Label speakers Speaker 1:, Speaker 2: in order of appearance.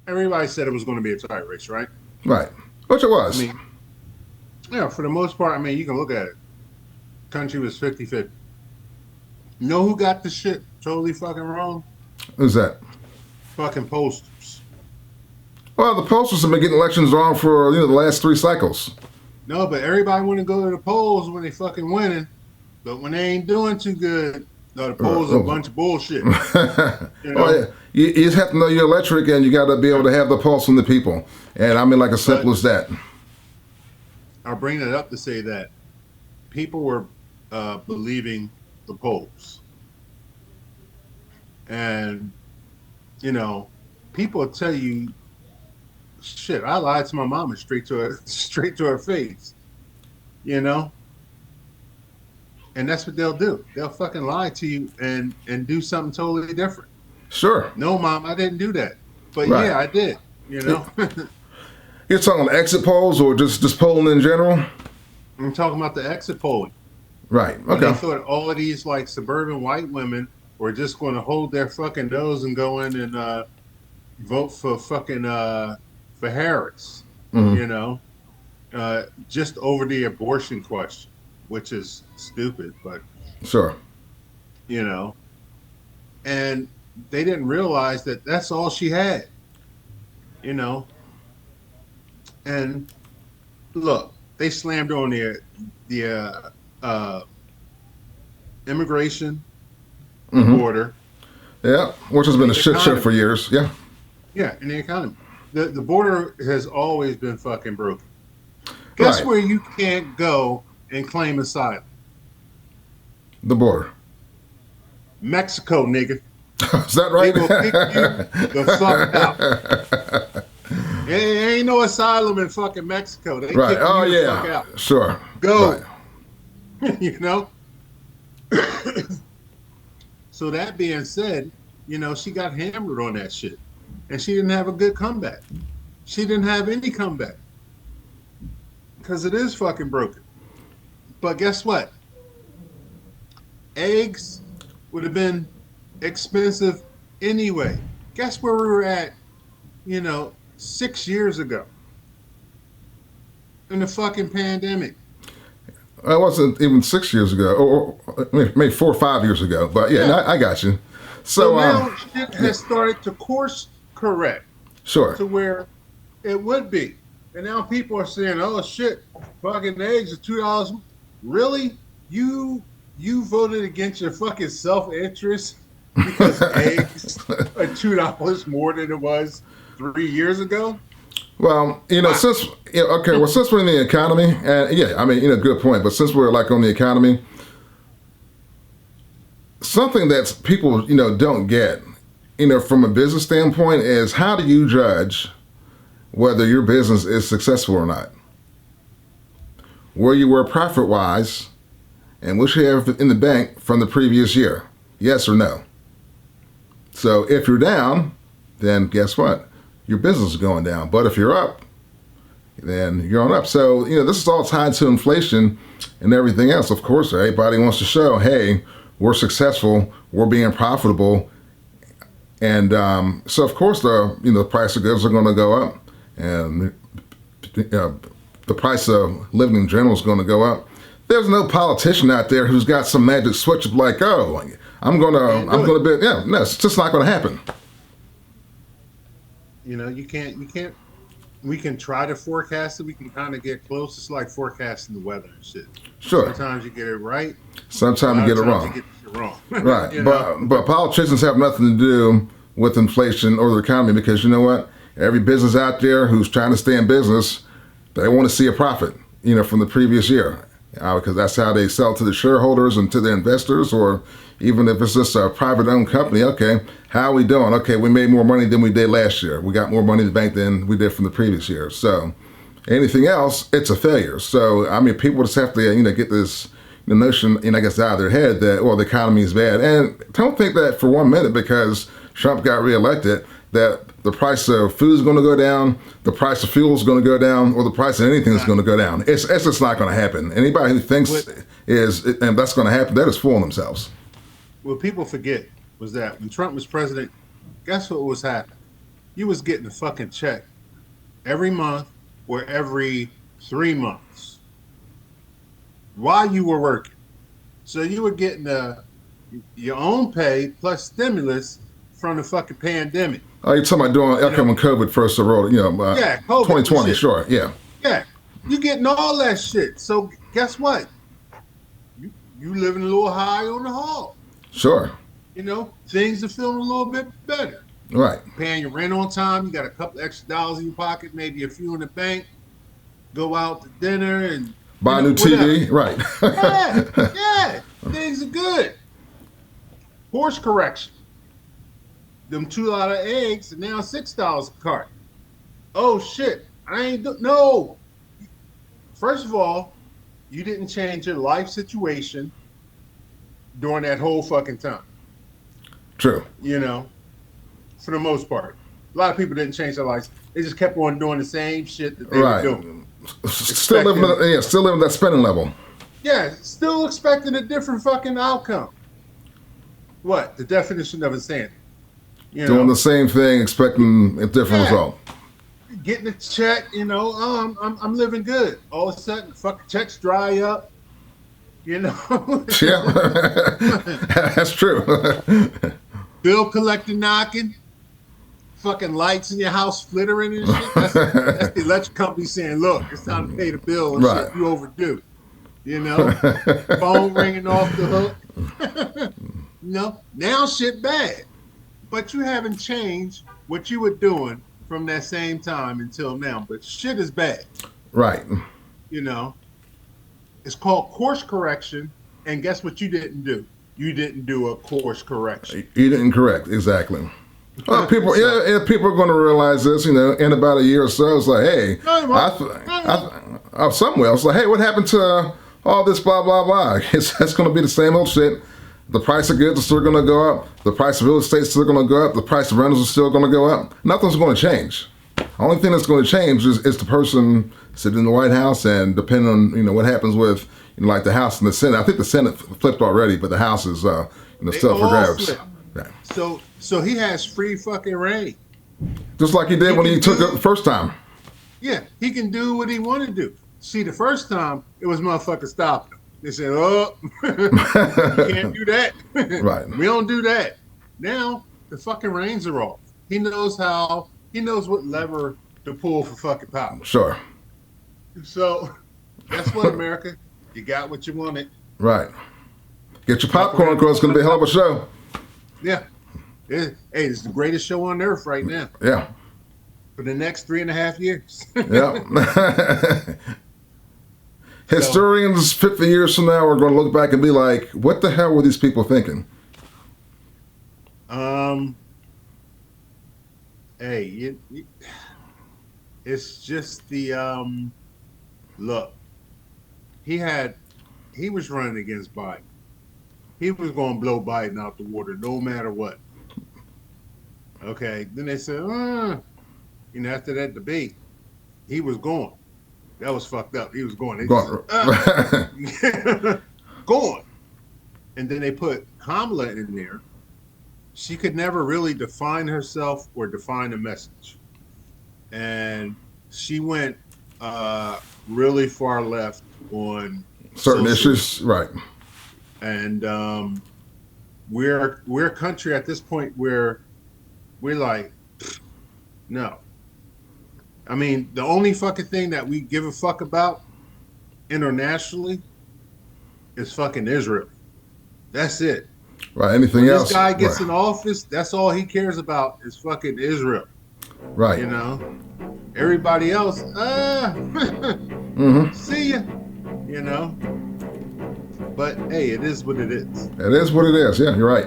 Speaker 1: Everybody said it was going to be a tight race, right?
Speaker 2: Right. Which it was.
Speaker 1: I mean, yeah, for the most part, I mean, you can look at it. Country was 50-50. You know who got the shit totally fucking wrong?
Speaker 2: Who's that?
Speaker 1: Fucking posters.
Speaker 2: Well, the posters have been getting elections wrong for the last 3 cycles.
Speaker 1: No, but everybody want to go to the polls when they fucking winning. But when they ain't doing too good, the polls are a bunch of bullshit.
Speaker 2: Well, yeah. You just have to know your electric, and you got to be able to have the pulse from the people. And I mean, like as simple as that.
Speaker 1: I'll bring it up to say that people were believing the polls. And, people tell you, shit, I lied to my mama straight to her face, And that's what they'll do. They'll fucking lie to you and do something totally different.
Speaker 2: Sure.
Speaker 1: No, Mom, I didn't do that. But
Speaker 2: right.
Speaker 1: Yeah, I did,
Speaker 2: You're talking about exit polls or just polling in general?
Speaker 1: I'm talking about the exit polling.
Speaker 2: Right, okay.
Speaker 1: They thought all of these like suburban white women were just going to hold their fucking nose and go in and vote for fucking for Harris, just over the abortion question, which is stupid, but
Speaker 2: sure,
Speaker 1: and they didn't realize that that's all she had, and look, they slammed on the immigration border.
Speaker 2: Yeah, which has been a shit show for years. Yeah.
Speaker 1: Yeah, in the economy. The border has always been fucking broken. Guess where you can't go and claim asylum?
Speaker 2: The border.
Speaker 1: Mexico, nigga.
Speaker 2: Is that right?
Speaker 1: They will kick you the fuck out. There ain't no asylum in fucking Mexico. They kick you the fuck out.
Speaker 2: Sure.
Speaker 1: Go. Right. So that being said, she got hammered on that shit. And she didn't have a good comeback. She didn't have any comeback. Because it is fucking broken. But guess what? Eggs would have been expensive anyway. Guess where we were at, 6 years ago? In the fucking pandemic.
Speaker 2: It wasn't even 6 years ago, or maybe 4 or 5 years ago. But yeah. I got you.
Speaker 1: So now shit has started to course correct.
Speaker 2: Sure.
Speaker 1: To where it would be. And now people are saying, oh shit, fucking eggs are $2. Really? You voted against your fucking self-interest because eggs are $2 more than it was 3 years ago?
Speaker 2: Well, since we're in the economy, and good point. But since we're like on the economy, something that people don't get, from a business standpoint, is how do you judge whether your business is successful or not? Where you were profit-wise, and what you have in the bank from the previous year, yes or no? So if you're down, then guess what? Your business is going down. But if you're up, then you're on up. So, this is all tied to inflation and everything else. Of course, everybody wants to show, hey, we're successful, we're being profitable. And so, of course, the price of goods are going to go up. And the price of living in general is going to go up. There's no politician out there who's got some magic switch of like, oh, I'm gonna be, no, it's just not going to happen.
Speaker 1: You can't. We can try to forecast it. We can kind of get close. It's like forecasting the weather and shit.
Speaker 2: Sure.
Speaker 1: Sometimes you get it right.
Speaker 2: Sometimes you get it wrong.
Speaker 1: You get it wrong.
Speaker 2: Right. But politicians have nothing to do with inflation or the economy, because you know what? Every business out there who's trying to stay in business, they want to see a profit, from the previous year, because that's how they sell to the shareholders and to the investors, or even if it's just a private-owned company. Okay, how are we doing? Okay, we made more money than we did last year. We got more money in the bank than we did from the previous year. So anything else, it's a failure. So, people just have to, get this notion, I guess, out of their head that, the economy is bad. And don't think that for 1 minute because Trump got reelected, that the price of food is going to go down, the price of fuel is going to go down, or the price of anything is going to go down. It's just not going to happen. Anybody who thinks and that's going to happen, they're just fooling themselves.
Speaker 1: What people forget was that when Trump was president, guess what was happening? You was getting a fucking check every month or every 3 months while you were working. So you were getting your own pay plus stimulus from the fucking pandemic.
Speaker 2: Oh, you're talking about during when COVID first rolled,
Speaker 1: Yeah, COVID
Speaker 2: 2020, sure, yeah.
Speaker 1: Yeah, you getting all that shit. So guess what? You living a little high on the hog.
Speaker 2: Sure.
Speaker 1: Things are feeling a little bit better.
Speaker 2: Right.
Speaker 1: You're paying your rent on time. You got a couple extra dollars in your pocket, maybe a few in the bank. Go out to dinner and
Speaker 2: buy a new TV. Right.
Speaker 1: Yeah. Things are good. Course correction. Them $2 eggs are now $6 a carton. Oh shit! No. First of all, you didn't change your life situation during that whole fucking time.
Speaker 2: True.
Speaker 1: For the most part, a lot of people didn't change their lives. They just kept on doing the same shit that they were doing.
Speaker 2: Still living that spending level.
Speaker 1: Yeah, still expecting a different fucking outcome. What? The definition of insanity.
Speaker 2: Doing the same thing, expecting a different result.
Speaker 1: Getting a check, I'm living good. All of a sudden, fucking checks dry up.
Speaker 2: Yeah, that's true.
Speaker 1: Bill collector knocking. Fucking lights in your house flittering and shit. That's the electric company saying, look, it's time to pay the bill and shit you overdue. Phone ringing off the hook. Now shit bad. But you haven't changed what you were doing from that same time until now. But shit is bad.
Speaker 2: Right.
Speaker 1: It's called course correction. And guess what you didn't do? You didn't do a course correction.
Speaker 2: You didn't correct, exactly. Well, people are going to realize this, in about a year or so. It's like, hey, somewhere it's like, hey, what happened to all this blah blah blah? That's going to be the same old shit. The price of goods is still going to go up. The price of real estate is still going to go up. The price of rentals is still going to go up. Nothing's going to change. The only thing that's going to change is the person sitting in the White House, and depending on what happens with like the House and the Senate. I think the Senate flipped already, but the House is still for grabs.
Speaker 1: Yeah. So he has free fucking reign.
Speaker 2: Just like he did when he took it the first time.
Speaker 1: Yeah, he can do what he wanted to do. See, the first time, it was motherfuckers stopping him. They said, oh, you can't do that.
Speaker 2: Right.
Speaker 1: We don't do that. Now, the fucking reins are off. He knows what lever to pull for fucking power.
Speaker 2: Sure.
Speaker 1: So, guess what, America? You got what you wanted.
Speaker 2: Right. Get your popcorn, because it's going to be a hell of a show.
Speaker 1: Yeah. Hey, it's the greatest show on earth right now.
Speaker 2: Yeah.
Speaker 1: For the next 3.5 years.
Speaker 2: Yeah. Historians 50 years from now are going to look back and be like, what the hell were these people thinking?
Speaker 1: Hey, it's just the, look, he was running against Biden. He was going to blow Biden out the water no matter what. Okay. Then they said, after that debate, he was gone. That was fucked up. He was going. Gone. And then they put Kamala in there. She could never really define herself or define a message. And she went really far left on
Speaker 2: certain issues. Right.
Speaker 1: And we're a country at this point where we're like, no. I mean, the only fucking thing that we give a fuck about internationally is fucking Israel. That's it.
Speaker 2: Right. Anything else?
Speaker 1: This guy gets in office, that's all he cares about is fucking Israel.
Speaker 2: Right.
Speaker 1: Everybody else, see ya. But hey, it is what it is.
Speaker 2: It is what it is. Yeah, you're right.